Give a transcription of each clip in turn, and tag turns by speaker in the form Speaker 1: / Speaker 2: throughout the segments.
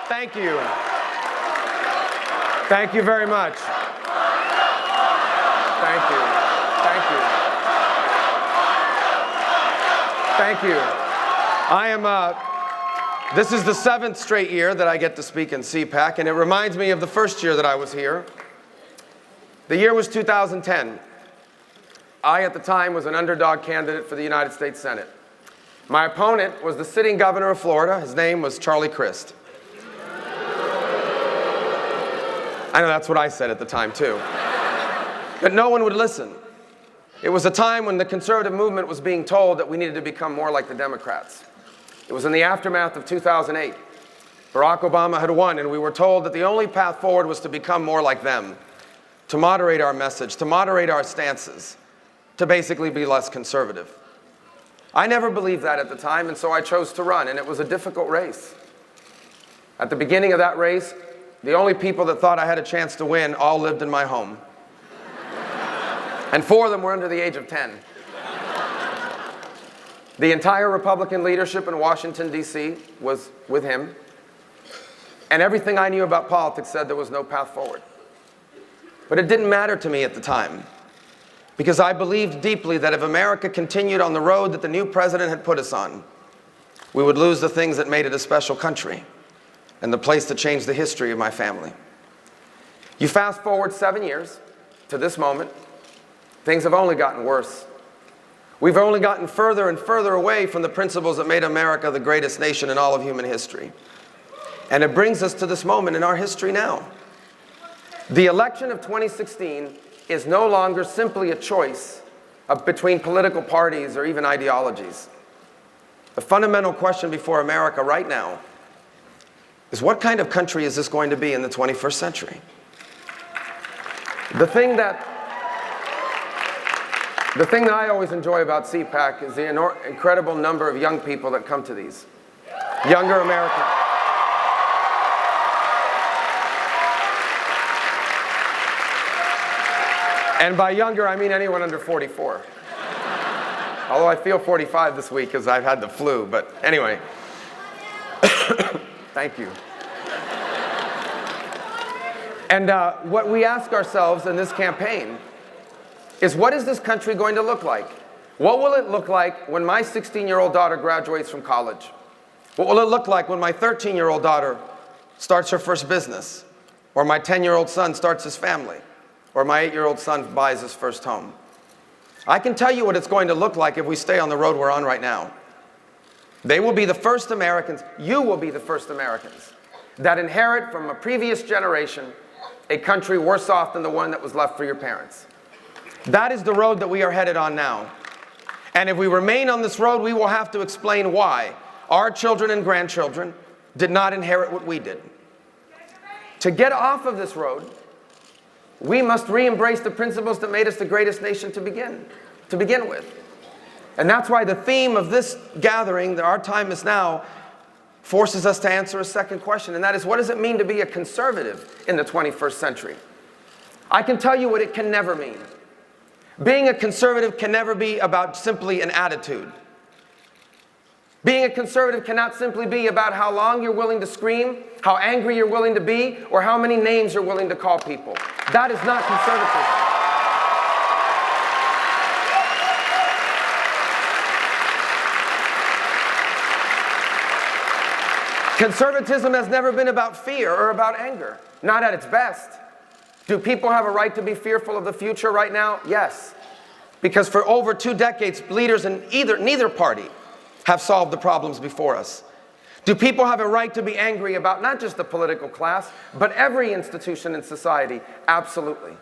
Speaker 1: Thank you. Thank you very much. Thank you. Thank you. Thank you. This is the 7th straight year that I get to speak in CPAC, and it reminds me of the first year that I was here. The year was 2010. I, at the time, was an underdog candidate for the United States Senate. My opponent was the sitting governor of Florida. His name was Charlie Crist. I know that's what I said at the time, too. But no one would listen. It was a time when the conservative movement was being told that we needed to become more like the Democrats. It was in the aftermath of 2008. Barack Obama had won, and we were told that the only path forward was to become more like them, to moderate our message, to moderate our stances, to basically be less conservative. I never believed that at the time, and so I chose to run, and it was a difficult race. At the beginning of that race, the only people that thought I had a chance to win all lived in my home. And 4 of them were under the age of 10. The entire Republican leadership in Washington, D.C. was with him, and everything I knew about politics said there was no path forward. But it didn't matter to me at the time, because I believed deeply that if America continued on the road that the new president had put us on, we would lose the things that made it a special country and the place that changed the history of my family. You fast forward 7 years to this moment, things have only gotten worse. We've only gotten further and further away from the principles that made America the greatest nation in all of human history. And it brings us to this moment in our history now. The election of 2016 is no longer simply a choice between political parties or even ideologies. The fundamental question before America right now is, what kind of country is this going to be in the 21st century? The thing that I always enjoy about CPAC is the incredible number of young people that come to these. Younger Americans. And by younger, I mean anyone under 44. Although I feel 45 this week because I've had the flu, but anyway. Thank you. And what we ask ourselves in this campaign is, what is this country going to look like? What will it look like when my 16-year-old daughter graduates from college? What will it look like when my 13-year-old daughter starts her first business? Or my 10-year-old son starts his family? Or my 8-year-old son buys his first home? I can tell you what it's going to look like if we stay on the road we're on right now. They will be the first Americans, you will be the first Americans, that inherit from a previous generation a country worse off than the one that was left for your parents. That is the road that we are headed on now. And if we remain on this road, we will have to explain why our children and grandchildren did not inherit what we did. To get off of this road, we must re-embrace the principles that made us the greatest nation to begin with. And that's why the theme of this gathering, that Our Time Is Now, forces us to answer a second question, and that is, what does it mean to be a conservative in the 21st century? I can tell you what it can never mean. Being a conservative can never be about simply an attitude. Being a conservative cannot simply be about how long you're willing to scream, how angry you're willing to be, or how many names you're willing to call people. That is not conservatism. Conservatism has never been about fear or about anger, not at its best. Do people have a right to be fearful of the future right now? Yes. Because for over 2 decades, leaders in neither party have solved the problems before us. Do people have a right to be angry about not just the political class, but every institution in society? Absolutely.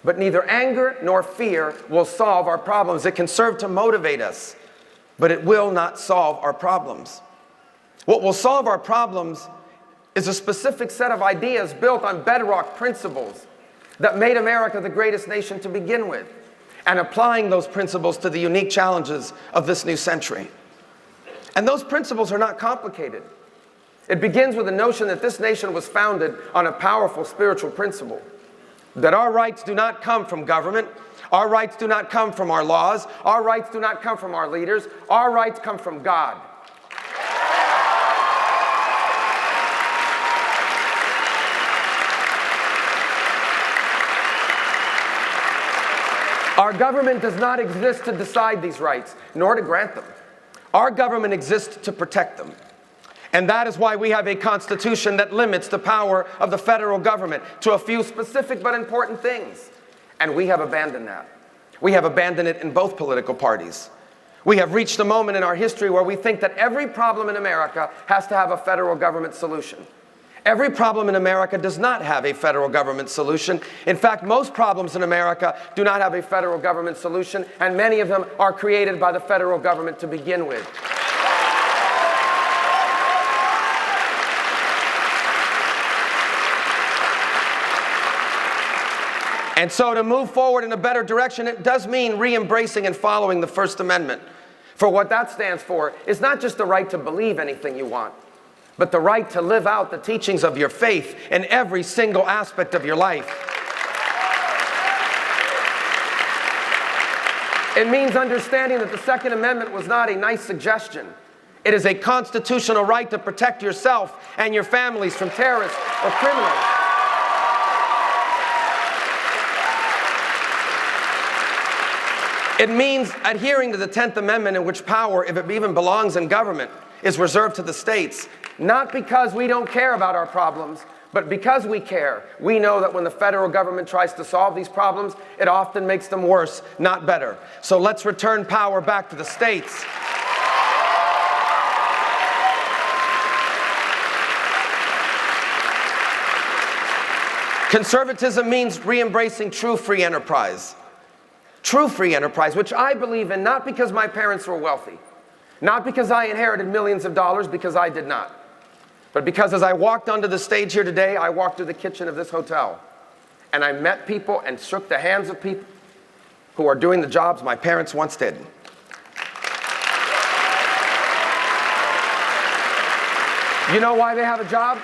Speaker 1: But neither anger nor fear will solve our problems. It can serve to motivate us, but it will not solve our problems. What will solve our problems is a specific set of ideas built on bedrock principles that made America the greatest nation to begin with, and applying those principles to the unique challenges of this new century. And those principles are not complicated. It begins with the notion that this nation was founded on a powerful spiritual principle, that our rights do not come from government, our rights do not come from our laws, our rights do not come from our leaders, our rights come from God. Our government does not exist to decide these rights, nor to grant them. Our government exists to protect them. And that is why we have a constitution that limits the power of the federal government to a few specific but important things. And we have abandoned that. We have abandoned it in both political parties. We have reached a moment in our history where we think that every problem in America has to have a federal government solution. Every problem in America does not have a federal government solution. In fact, most problems in America do not have a federal government solution, and many of them are created by the federal government to begin with. And so to move forward in a better direction, it does mean re-embracing and following the First Amendment. For what that stands for is not just the right to believe anything you want, but the right to live out the teachings of your faith in every single aspect of your life. It means understanding that the Second Amendment was not a nice suggestion. It is a constitutional right to protect yourself and your families from terrorists or criminals. It means adhering to the 10th Amendment, in which power, if it even belongs in government, is reserved to the states. Not because we don't care about our problems, but because we care. We know that when the federal government tries to solve these problems, it often makes them worse, not better. So let's return power back to the states. Conservatism means re-embracing true free enterprise. True free enterprise, which I believe in, not because my parents were wealthy, not because I inherited millions of dollars, because I did not, but because as I walked onto the stage here today, I walked through the kitchen of this hotel, and I met people and shook the hands of people who are doing the jobs my parents once did. You know why they have a job?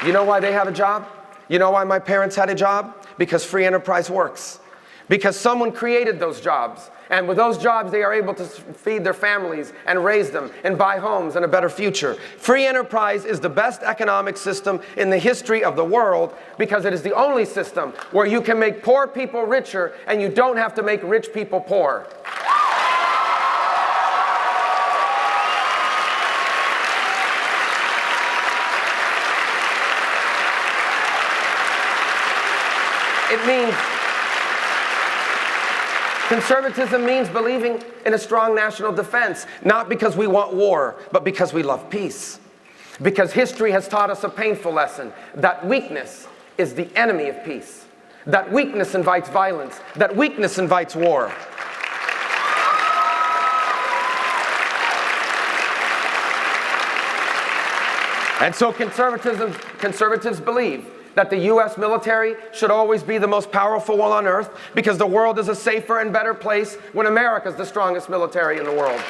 Speaker 1: You know why they have a job? You know why my parents had a job? Because free enterprise works. Because someone created those jobs. And with those jobs, they are able to feed their families and raise them and buy homes and a better future. Free enterprise is the best economic system in the history of the world because it is the only system where you can make poor people richer and you don't have to make rich people poor. It means conservatism means believing in a strong national defense, not because we want war, but because we love peace. Because history has taught us a painful lesson, that weakness is the enemy of peace. That weakness invites violence. That weakness invites war. And so conservatives believe that the U.S. military should always be the most powerful one on earth because the world is a safer and better place when America is the strongest military in the world.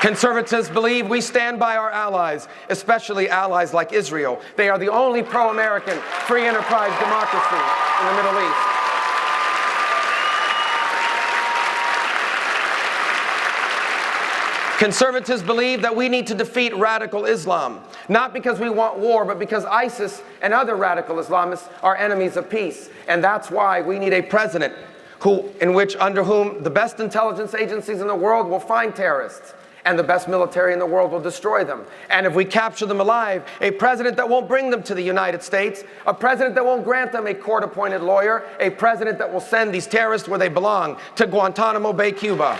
Speaker 1: Conservatives believe we stand by our allies, especially allies like Israel. They are the only pro-American, free enterprise democracy in the Middle East. Conservatives believe that we need to defeat radical Islam, not because we want war, but because ISIS and other radical Islamists are enemies of peace. And that's why we need a president under whom the best intelligence agencies in the world will find terrorists, and the best military in the world will destroy them. And if we capture them alive, a president that won't bring them to the United States, a president that won't grant them a court-appointed lawyer, a president that will send these terrorists where they belong, to Guantanamo Bay, Cuba.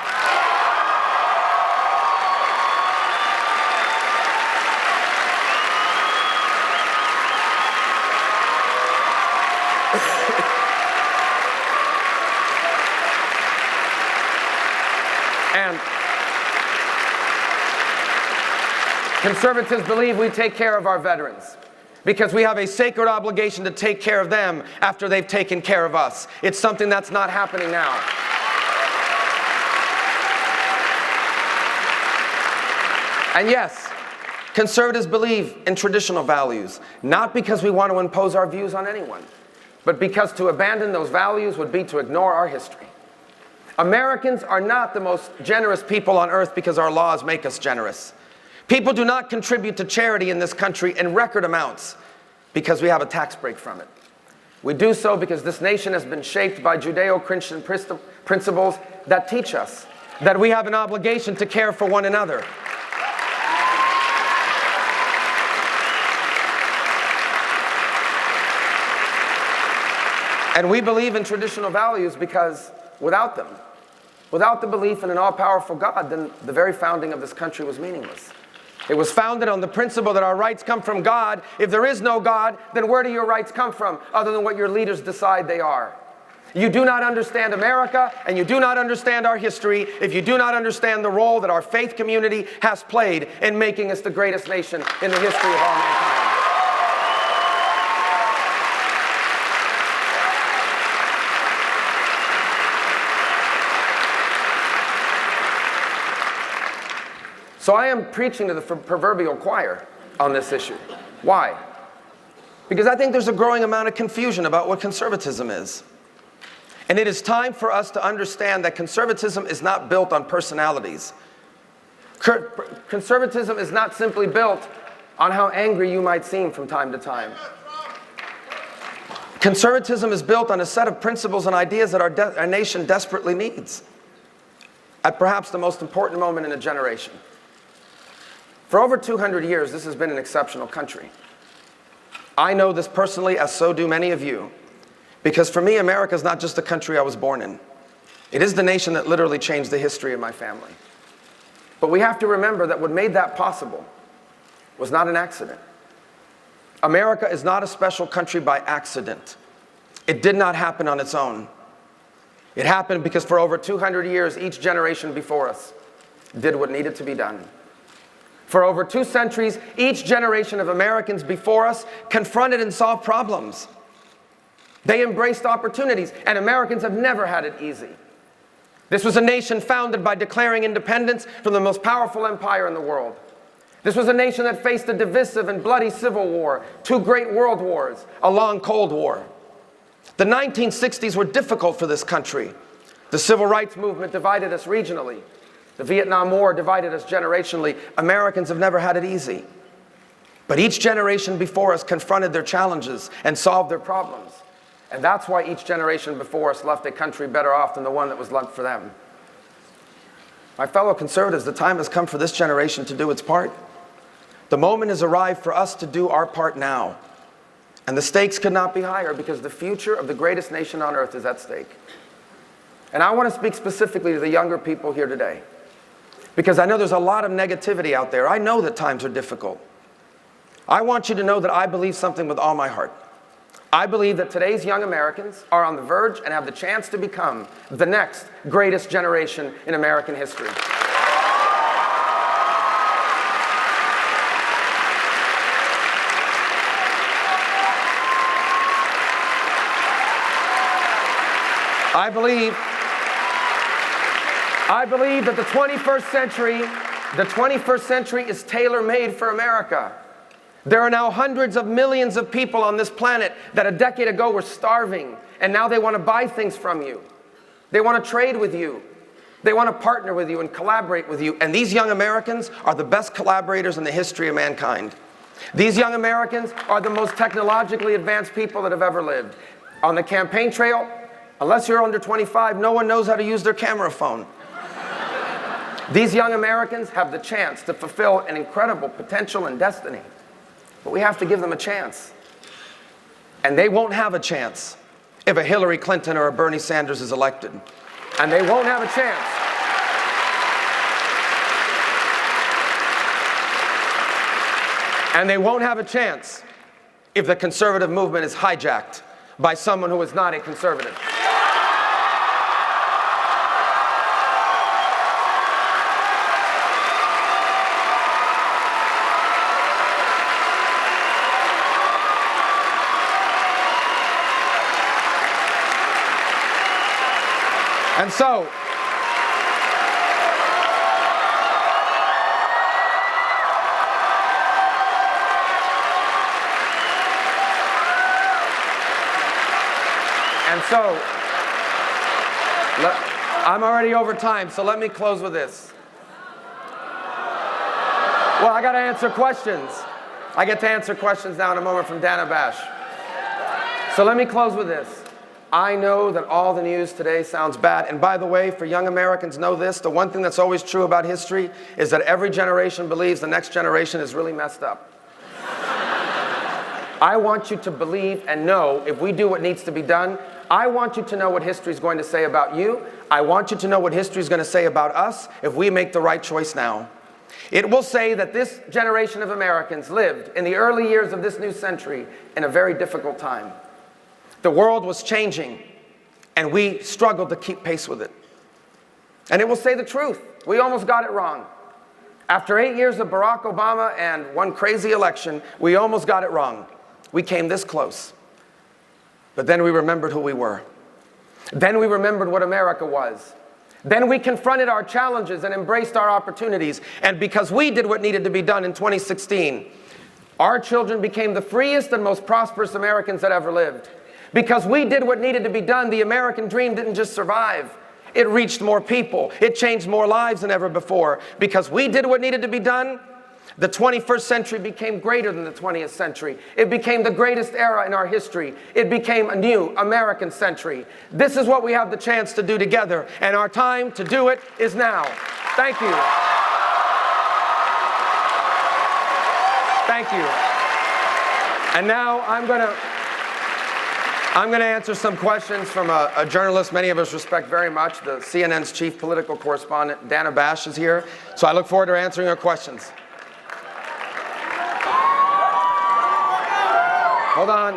Speaker 1: And conservatives believe we take care of our veterans because we have a sacred obligation to take care of them after they've taken care of us. It's something that's not happening now. And yes, conservatives believe in traditional values, not because we want to impose our views on anyone, but because to abandon those values would be to ignore our history. Americans are not the most generous people on earth because our laws make us generous. People do not contribute to charity in this country in record amounts because we have a tax break from it. We do so because this nation has been shaped by Judeo-Christian principles that teach us that we have an obligation to care for one another. And we believe in traditional values because without them, without the belief in an all-powerful God, then the very founding of this country was meaningless. It was founded on the principle that our rights come from God. If there is no God, then where do your rights come from other than what your leaders decide they are? You do not understand America, and you do not understand our history if you do not understand the role that our faith community has played in making us the greatest nation in the history of all mankind. So I am preaching to the proverbial choir on this issue. Why? Because I think there's a growing amount of confusion about what conservatism is. And it is time for us to understand that conservatism is not built on personalities. Conservatism is not simply built on how angry you might seem from time to time. Conservatism is built on a set of principles and ideas that our nation desperately needs at perhaps the most important moment in a generation. For over 200 years, this has been an exceptional country. I know this personally, as so do many of you, because for me, America is not just the country I was born in. It is the nation that literally changed the history of my family. But we have to remember that what made that possible was not an accident. America is not a special country by accident. It did not happen on its own. It happened because for over 200 years, each generation before us did what needed to be done. For over 2 centuries, each generation of Americans before us confronted and solved problems. They embraced opportunities, and Americans have never had it easy. This was a nation founded by declaring independence from the most powerful empire in the world. This was a nation that faced a divisive and bloody civil war, 2 great world wars, a long Cold War. The 1960s were difficult for this country. The civil rights movement divided us regionally. The Vietnam War divided us generationally. Americans have never had it easy. But each generation before us confronted their challenges and solved their problems. And that's why each generation before us left a country better off than the one that was left for them. My fellow conservatives, the time has come for this generation to do its part. The moment has arrived for us to do our part now. And the stakes could not be higher because the future of the greatest nation on earth is at stake. And I want to speak specifically to the younger people here today, because I know there's a lot of negativity out there. I know that times are difficult. I want you to know that I believe something with all my heart. I believe that today's young Americans are on the verge and have the chance to become the next greatest generation in American history. I believe that the 21st century is tailor-made for America. There are now hundreds of millions of people on this planet that a decade ago were starving, and now they want to buy things from you. They want to trade with you. They want to partner with you and collaborate with you. And these young Americans are the best collaborators in the history of mankind. These young Americans are the most technologically advanced people that have ever lived. On the campaign trail, unless you're under 25, no one knows how to use their camera phone. These young Americans have the chance to fulfill an incredible potential and destiny. But we have to give them a chance. And they won't have a chance if a Hillary Clinton or a Bernie Sanders is elected. And they won't have a chance. And they won't have a chance if the conservative movement is hijacked by someone who is not a conservative. And so, I'm already over time, so let me close with this. Well, I got to answer questions. I get to answer questions now in a moment from Dana Bash. So let me close with this. I know that all the news today sounds bad. And by the way, for young Americans, know this. The one thing that's always true about history is that every generation believes the next generation is really messed up. I want you to believe and know if we do what needs to be done. I want you to know what history is going to say about you. I want you to know what history is going to say about us if we make the right choice now. It will say that this generation of Americans lived in the early years of this new century in a very difficult time. The world was changing, and we struggled to keep pace with it. And it will say the truth. We almost got it wrong. After 8 years of Barack Obama and one crazy election, we almost got it wrong. We came this close. But then we remembered who we were. Then we remembered what America was. Then we confronted our challenges and embraced our opportunities. And because we did what needed to be done in 2016, our children became the freest and most prosperous Americans that ever lived. Because we did what needed to be done, the American dream didn't just survive. It reached more people. It changed more lives than ever before. Because we did what needed to be done, the 21st century became greater than the 20th century. It became the greatest era in our history. It became a new American century. This is what we have the chance to do together, and our time to do it is now. Thank you. Thank you. And now I'm going to answer some questions from a journalist many of us respect very much. The CNN's chief political correspondent, Dana Bash, is here. So I look forward to answering your questions. Hold on.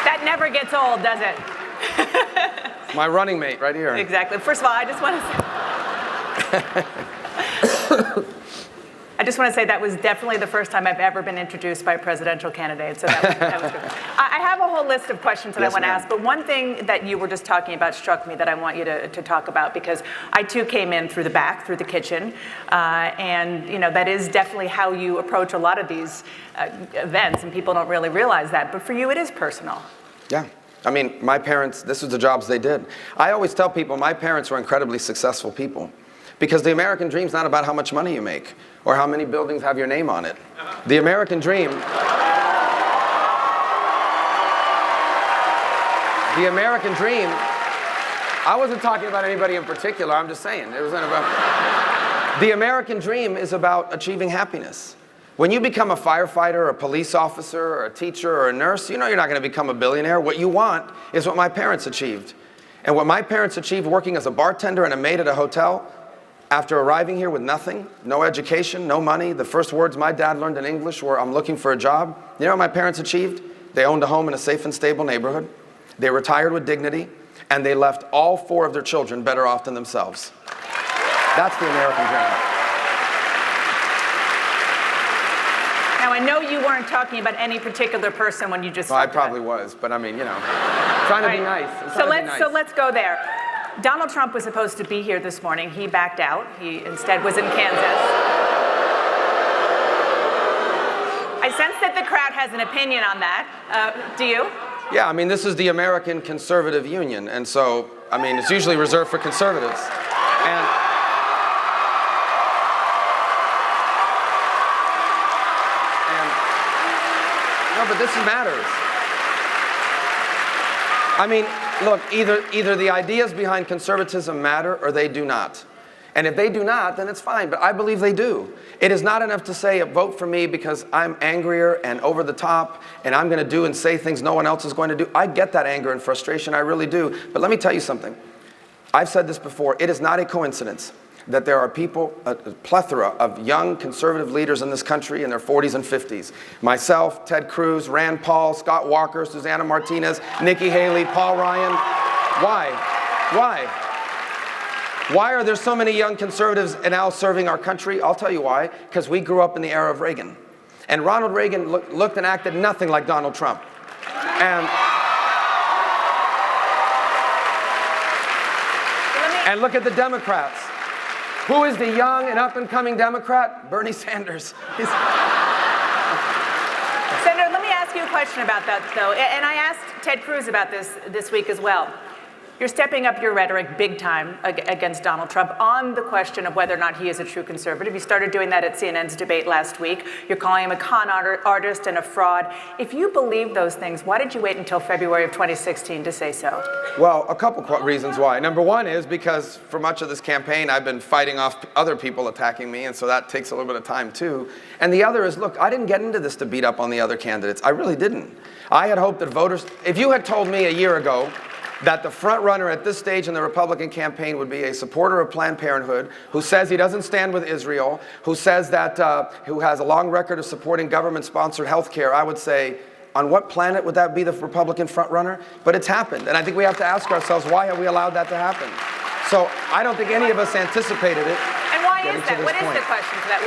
Speaker 2: That never gets old, does it?
Speaker 1: It's my running mate right here.
Speaker 2: Exactly. First of all, I just want to say that was definitely the first time I've ever been introduced by a presidential candidate, so that was good. I have a whole list of questions that I want to ask, but one thing that you were just talking about struck me that I want you to talk about, because I too came in through the back, through the kitchen, and that is definitely how you approach a lot of these events, and people don't really realize that, but for you it is personal.
Speaker 1: Yeah. I mean, my parents, this was the jobs they did. I always tell people my parents were incredibly successful people. Because the American dream is not about how much money you make or how many buildings have your name on it. The American dream, I wasn't talking about anybody in particular, I'm just saying. It wasn't about. The American dream is about achieving happiness. When you become a firefighter or a police officer or a teacher or a nurse, you know you're not going to become a billionaire. What you want is what my parents achieved. And what my parents achieved working as a bartender and a maid at a hotel, after arriving here with nothing, no education, no money, the first words my dad learned in English were, "I'm looking for a job." You know what my parents achieved? They owned a home in a safe and stable neighborhood. They retired with dignity, and they left all 4 of their children better off than themselves. That's the American dream.
Speaker 2: Now, I know you weren't talking about any particular person when you just
Speaker 1: Well, I probably was, but I mean, trying to be nice.
Speaker 2: So let's go there. Donald Trump was supposed to be here this morning. He backed out. He instead was in Kansas. I sense that the crowd has an opinion on that. Do you?
Speaker 1: Yeah, I mean, this is the American Conservative Union, and so, I mean, it's usually reserved for conservatives. And no, but this matters. I mean, look, either the ideas behind conservatism matter or they do not. And if they do not, then it's fine, but I believe they do. It is not enough to say, vote for me because I'm angrier and over the top and I'm going to do and say things no one else is going to do. I get that anger and frustration, I really do. But let me tell you something. I've said this before. It is not a coincidence that there are people, a plethora of young conservative leaders in this country in their 40s and 50s. Myself, Ted Cruz, Rand Paul, Scott Walker, Susanna Martinez, Nikki Haley, Paul Ryan. Why? Why are there so many young conservatives now serving our country? I'll tell you why. Because we grew up in the era of Reagan. And Ronald Reagan looked and acted nothing like Donald Trump. And look at the Democrats. Who is the young and up-and-coming Democrat? Bernie Sanders.
Speaker 2: Senator, let me ask you a question about that, though. And I asked Ted Cruz about this week as well. you're stepping up your rhetoric big time against Donald Trump on the question of whether or not he is a true conservative. You started doing that at CNN's debate last week. You're calling him a con artist and a fraud. If you believe those things, why did you wait until February of 2016 to say so?
Speaker 1: Well, a couple reasons why. Number one is because for much of this campaign, I've been fighting off other people attacking me, and so that takes a little bit of time too. And the other is, look, I didn't get into this to beat up on the other candidates. I really didn't. I had hoped that voters, if you had told me a year ago that the front runner at this stage in the Republican campaign would be a supporter of Planned Parenthood, who says he doesn't stand with Israel, who says that, who has a long record of supporting government-sponsored health care, I would say, on what planet would that be the Republican front runner? But it's happened, and I think we have to ask ourselves, why have we allowed that to happen? So I don't think any of us anticipated it.
Speaker 2: And why is that? What is the question to that?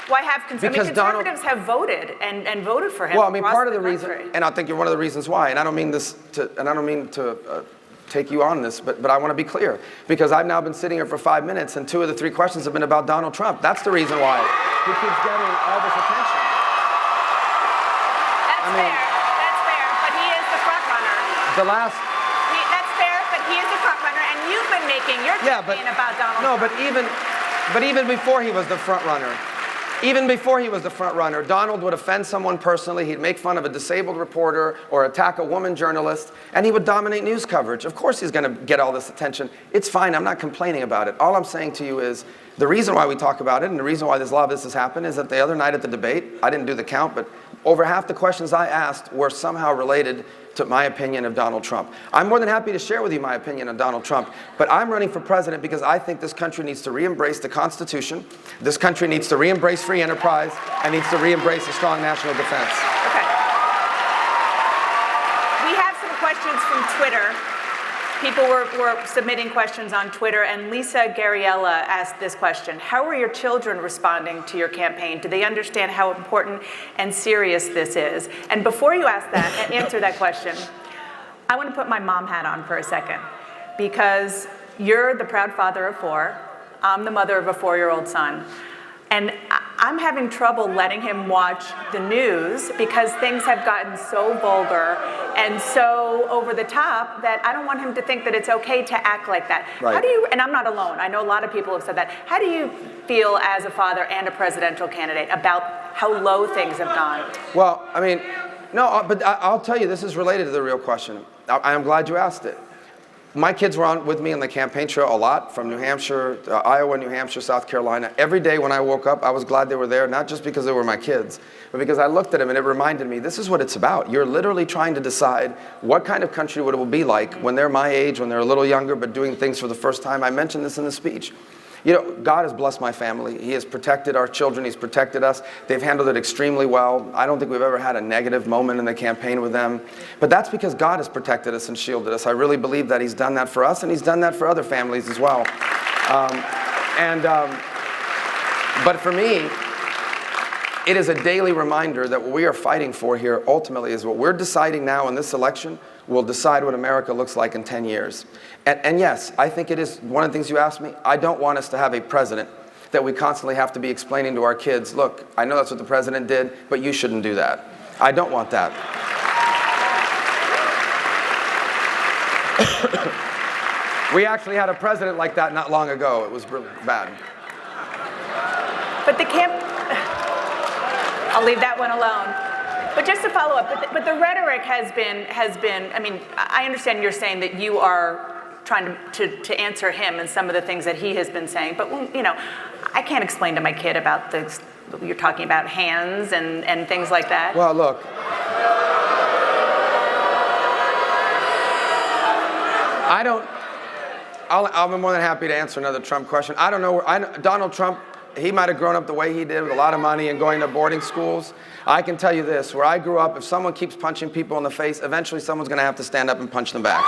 Speaker 2: Why have conservatives have voted and voted for him?
Speaker 1: Well, I mean, part of the reason, and I think you're one of the reasons why, and I don't mean to take you on this, but I want to be clear, because I've now been sitting here for 5 minutes, and 2 of the 3 questions have been about Donald Trump. That's the reason why he keeps getting all this attention.
Speaker 2: That's fair, but he is the front runner. That's fair, but he is the front runner, and you've been making your campaign about Donald Trump.
Speaker 1: No, but even before he was the front runner, Donald would offend someone personally, he'd make fun of a disabled reporter or attack a woman journalist, and he would dominate news coverage. Of course he's going to get all this attention. It's fine, I'm not complaining about it. All I'm saying to you is, the reason why we talk about it and the reason why a lot of this has happened is that the other night at the debate, I didn't do the count, but over half the questions I asked were somehow related to my opinion of Donald Trump. I'm more than happy to share with you my opinion on Donald Trump, but I'm running for president because I think this country needs to re-embrace the Constitution, this country needs to re-embrace free enterprise, and needs to re-embrace a strong national defense.
Speaker 2: Okay. We have some questions from Twitter. People were submitting questions on Twitter, and Lisa Gariella asked this question. How are your children responding to your campaign? Do they understand how important and serious this is? And before you answer that question, I want to put my mom hat on for a second, because you're the proud father of 4. I'm the mother of a 4-year-old son. And I'm having trouble letting him watch the news because things have gotten so vulgar and so over the top that I don't want him to think that it's okay to act like that.
Speaker 1: Right.
Speaker 2: How do you, and I'm not alone, I know a lot of people have said that, how do you feel as a father and a presidential candidate about how low things have gone?
Speaker 1: Well, I mean, no, but I'll tell you, this is related to the real question. I'm glad you asked it. My kids were on with me on the campaign trail a lot, from New Hampshire, Iowa, New Hampshire, South Carolina. Every day when I woke up, I was glad they were there, not just because they were my kids, but because I looked at them and it reminded me, this is what it's about. You're literally trying to decide what kind of country it will be like when they're my age, when they're a little younger, but doing things for the first time. I mentioned this in the speech. You know, God has blessed my family. He has protected our children. He's protected us. They've handled it extremely well. I don't think we've ever had a negative moment in the campaign with them. But that's because God has protected us and shielded us. I really believe that He's done that for us, and He's done that for other families as well. But for me, it is a daily reminder that what we are fighting for here ultimately is what we're deciding now in this election will decide what America looks like in 10 years. And yes, I think it is one of the things you asked me. I don't want us to have a president that we constantly have to be explaining to our kids, look, I know that's what the president did, but you shouldn't do that. I don't want that. We actually had a president like that not long ago. It was really bad.
Speaker 2: But I'll leave that one alone. But just to follow up, but the rhetoric has been, I mean, I understand you're saying that you are trying to answer him and some of the things that he has been saying, but, you know, I can't explain to my kid about this, you're talking about hands and things like that.
Speaker 1: Well, look. I'll be more than happy to answer another Trump question. I don't know, Donald Trump, he might have grown up the way he did with a lot of money and going to boarding schools. I can tell you this, where I grew up, if someone keeps punching people in the face, eventually someone's going to have to stand up and punch them back.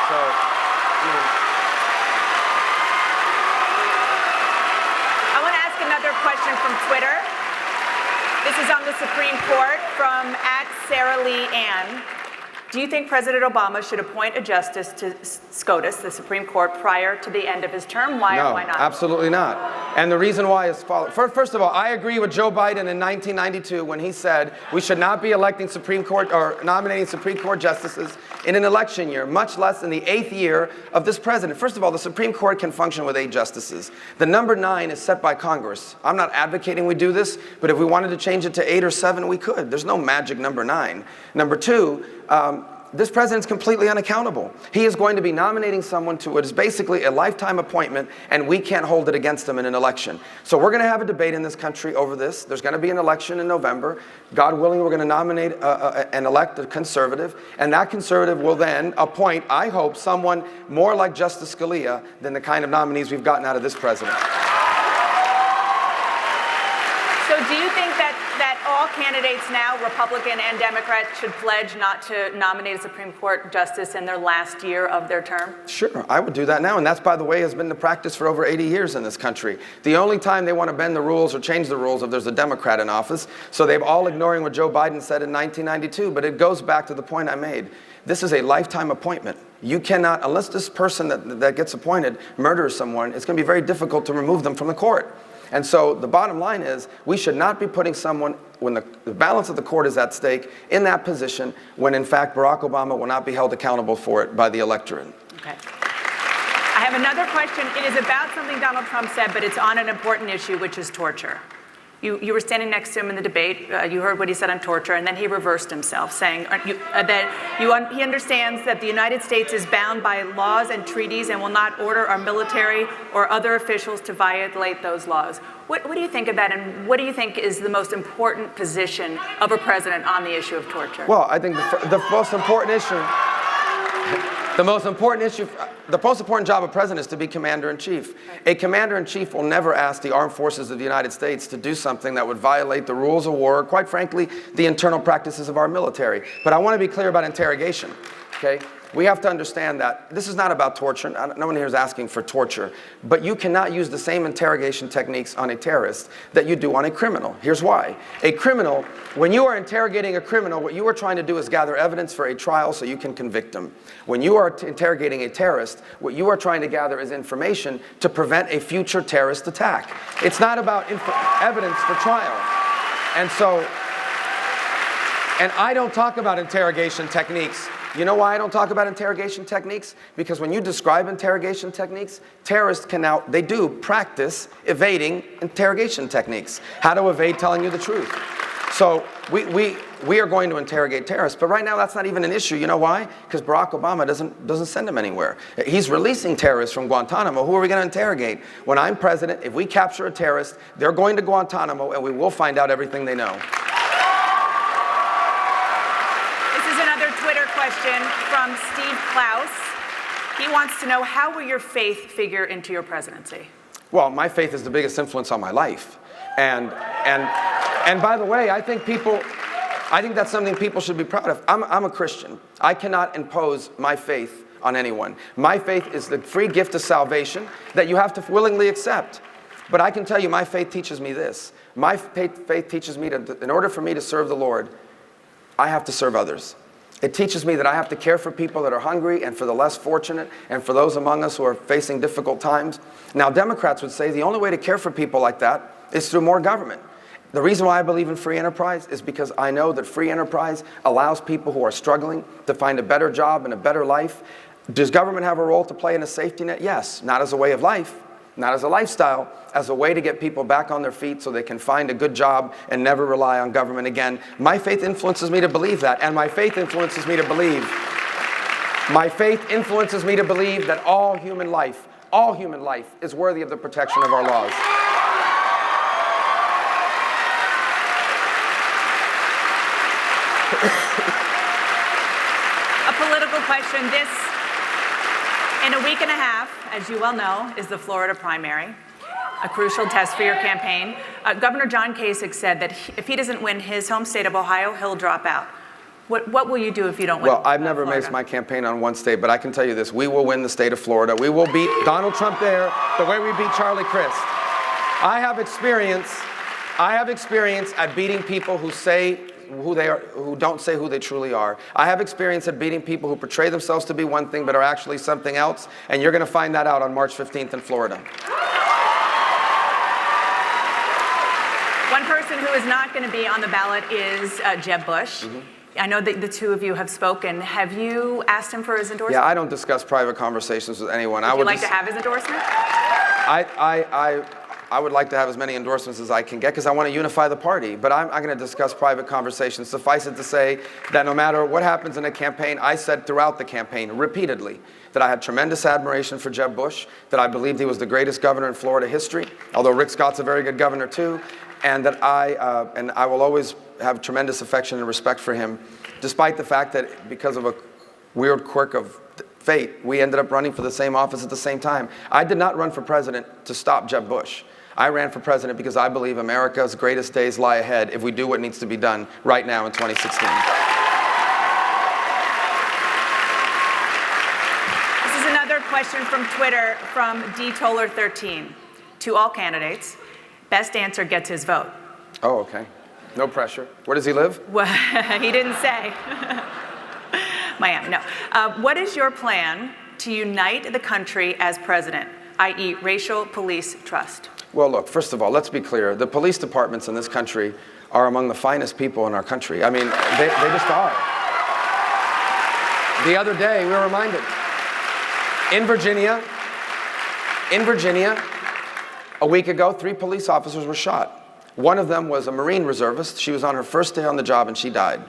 Speaker 1: So, you know.
Speaker 2: I want to ask another question from Twitter. This is on the Supreme Court from @SarahLeeAnn. Do you think President Obama should appoint a justice to SCOTUS, the Supreme Court, prior to the end of his term? Why or why not?
Speaker 1: No, absolutely not. And the reason why is first of all, I agree with Joe Biden in 1992 when he said we should not be electing Supreme Court or nominating Supreme Court justices in an election year, much less in the 8th year of this president. First of all, the Supreme Court can function with 8 justices. The number 9 is set by Congress. I'm not advocating we do this, but if we wanted to change it to 8 or 7, we could. There's no magic number 9. Number 2, this president's completely unaccountable. He is going to be nominating someone to what is basically a lifetime appointment, and we can't hold it against him in an election. So we're going to have a debate in this country over this. There's going to be an election in November. God willing, we're going to nominate and elect a conservative, and that conservative will then appoint, I hope, someone more like Justice Scalia than the kind of nominees we've gotten out of this president.
Speaker 2: So do you think that all candidates now, Republican and Democrat, should pledge not to nominate a Supreme Court justice in their last year of their term?
Speaker 1: Sure, I would do that now, and that's, by the way, has been the practice for over 80 years in this country. The only time they want to bend the rules or change the rules if there's a Democrat in office, so they're all ignoring what Joe Biden said in 1992, but it goes back to the point I made. This is a lifetime appointment. You cannot, unless this person that gets appointed murders someone, it's going to be very difficult to remove them from the court. And so the bottom line is we should not be putting someone, when the balance of the court is at stake, in that position when in fact Barack Obama will not be held accountable for it by the electorate.
Speaker 2: Okay. I have another question. It is about something Donald Trump said, but it's on an important issue, which is torture. You were standing next to him in the debate. You heard what he said on torture, and then he reversed himself, saying that he understands that the United States is bound by laws and treaties and will not order our military or other officials to violate those laws. What do you think of that, and what do you think is the most important position of a president on the issue of torture?
Speaker 1: Well, I think the most important issue... The most important job of president is to be commander-in-chief. A commander-in-chief will never ask the armed forces of the United States to do something that would violate the rules of war, or quite frankly, the internal practices of our military. But I want to be clear about interrogation, okay? We have to understand that this is not about torture. No one here is asking for torture. But you cannot use the same interrogation techniques on a terrorist that you do on a criminal. Here's why. A criminal, when you are interrogating a criminal, what you are trying to do is gather evidence for a trial so you can convict him. When you are interrogating a terrorist, what you are trying to gather is information to prevent a future terrorist attack. It's not about evidence for trial. And I don't talk about interrogation techniques. You know why I don't talk about interrogation techniques? Because when you describe interrogation techniques, terrorists they do practice evading interrogation techniques. How to evade telling you the truth. So we are going to interrogate terrorists, but right now that's not even an issue. You know why? Because Barack Obama doesn't send them anywhere. He's releasing terrorists from Guantanamo. Who are we going to interrogate? When I'm president, if we capture a terrorist, they're going to Guantanamo and we will find out everything they know.
Speaker 2: Question from Steve Klaus. He wants to know, how will your faith figure into your presidency?
Speaker 1: Well, my faith is the biggest influence on my life. And by the way, I think that's something people should be proud of. I'm a Christian. I cannot impose my faith on anyone. My faith is the free gift of salvation that you have to willingly accept. But I can tell you, my faith teaches me this. My faith teaches me that in order for me to serve the Lord, I have to serve others. It teaches me that I have to care for people that are hungry and for the less fortunate and for those among us who are facing difficult times. Now, Democrats would say the only way to care for people like that is through more government. The reason why I believe in free enterprise is because I know that free enterprise allows people who are struggling to find a better job and a better life. Does government have a role to play in a safety net? Yes, not as a way of life, not as a lifestyle, as a way to get people back on their feet so they can find a good job and never rely on government again. My faith influences me to believe that, and my faith influences me to believe that all human life is worthy of the protection of our laws.
Speaker 2: A political question. This, in a week and a half, as you well know, is the Florida primary, a crucial test for your campaign. Governor John Kasich said that if he doesn't win his home state of Ohio, he'll drop out. What will you do if you don't win? Well,
Speaker 1: I've never based my campaign on one state, but I can tell you this. We will win the state of Florida. We will beat Donald Trump there the way we beat Charlie Crist. I have experience at beating people who say who they are, who don't say who they truly are. I have experience at beating people who portray themselves to be one thing but are actually something else, and you're going to find that out on March 15th in Florida.
Speaker 2: One person who is not going to be on the ballot is Jeb Bush. I know that the two of you have spoken. Have you asked him for his endorsement?
Speaker 1: Yeah, I don't discuss private conversations with anyone.
Speaker 2: Would you like to have his endorsement?
Speaker 1: I would like to have as many endorsements as I can get because I want to unify the party, but I'm not going to discuss private conversations. Suffice it to say that no matter what happens in a campaign, I said throughout the campaign repeatedly that I had tremendous admiration for Jeb Bush, that I believed he was the greatest governor in Florida history, although Rick Scott's a very good governor too, and that I will always have tremendous affection and respect for him, despite the fact that because of a weird quirk of fate, we ended up running for the same office at the same time. I did not run for president to stop Jeb Bush. I ran for president because I believe America's greatest days lie ahead if we do what needs to be done right now in 2016.
Speaker 2: This is another question from Twitter from DToller13. To all candidates, best answer gets his vote.
Speaker 1: Oh, okay. No pressure. Where does he live?
Speaker 2: Well, he didn't say. Miami, no. What is your plan to unite the country as president, i.e. racial police trust?
Speaker 1: Well, look, first of all, let's be clear. The police departments in this country are among the finest people in our country. I mean, they just are. The other day, we were reminded. In Virginia, a week ago, 3 police officers were shot. One of them was a Marine reservist. She was on her first day on the job and she died.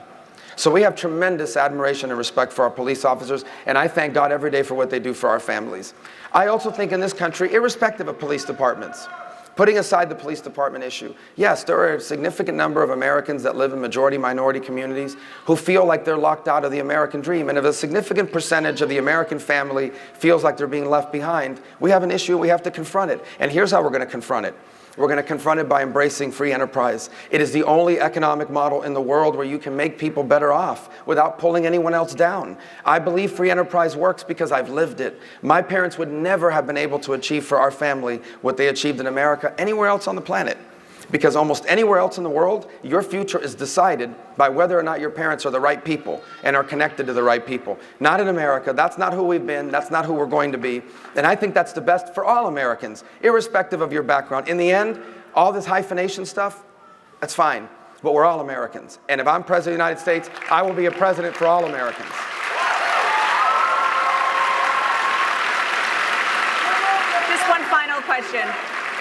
Speaker 1: So we have tremendous admiration and respect for our police officers, and I thank God every day for what they do for our families. I also think in this country, irrespective of police departments, putting aside the police department issue, yes, there are a significant number of Americans that live in majority-minority communities who feel like they're locked out of the American dream. And if a significant percentage of the American family feels like they're being left behind, we have an issue, we have to confront it. And here's how we're going to confront it. We're going to confront it by embracing free enterprise. It is the only economic model in the world where you can make people better off without pulling anyone else down. I believe free enterprise works because I've lived it. My parents would never have been able to achieve for our family what they achieved in America anywhere else on the planet. Because almost anywhere else in the world, your future is decided by whether or not your parents are the right people and are connected to the right people. Not in America. That's not who we've been. That's not who we're going to be. And I think that's the best for all Americans, irrespective of your background. In the end, all this hyphenation stuff, that's fine. But we're all Americans. And if I'm president of the United States, I will be a president for all Americans.
Speaker 2: Just one final question.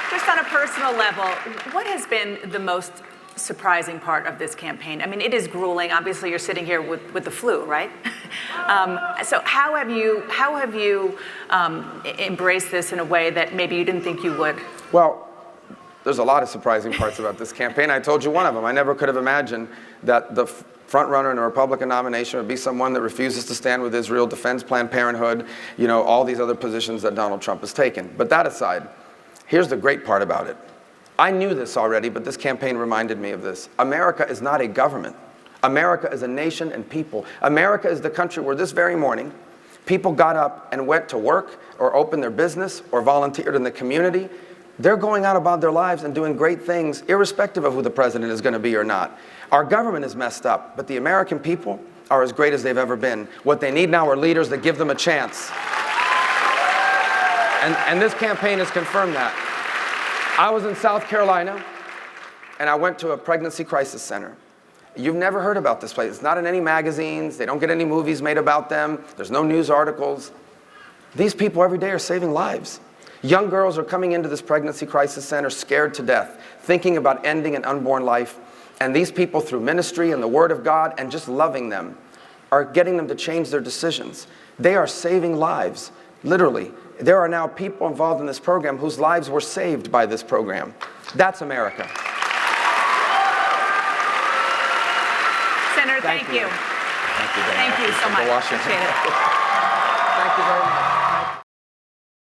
Speaker 2: Just on a personal level, what has been the most surprising part of this campaign? I mean, it is grueling. Obviously, you're sitting here with the flu, right? So how have you embraced this in a way that maybe you didn't think you would?
Speaker 1: Well, there's a lot of surprising parts about this campaign. I told you one of them. I never could have imagined that the front runner in a Republican nomination would be someone that refuses to stand with Israel, defends Planned Parenthood, you know, all these other positions that Donald Trump has taken. But that aside, here's the great part about it. I knew this already, but this campaign reminded me of this. America is not a government. America is a nation and people. America is the country where this very morning, people got up and went to work or opened their business or volunteered in the community. They're going out about their lives and doing great things, irrespective of who the president is going to be or not. Our government is messed up, but the American people are as great as they've ever been. What they need now are leaders that give them a chance. And this campaign has confirmed that. I was in South Carolina, and I went to a pregnancy crisis center. You've never heard about this place. It's not in any magazines. They don't get any movies made about them. There's no news articles. These people every day are saving lives. Young girls are coming into this pregnancy crisis center scared to death, thinking about ending an unborn life. And these people, through ministry and the Word of God and just loving them, are getting them to change their decisions. They are saving lives, literally. There are now people involved in this program whose lives were saved by this program. That's America.
Speaker 2: Senator, thank you.
Speaker 1: Thank you,
Speaker 2: Thank you so much.
Speaker 1: Washington.
Speaker 2: Appreciate it.
Speaker 1: Thank you very much.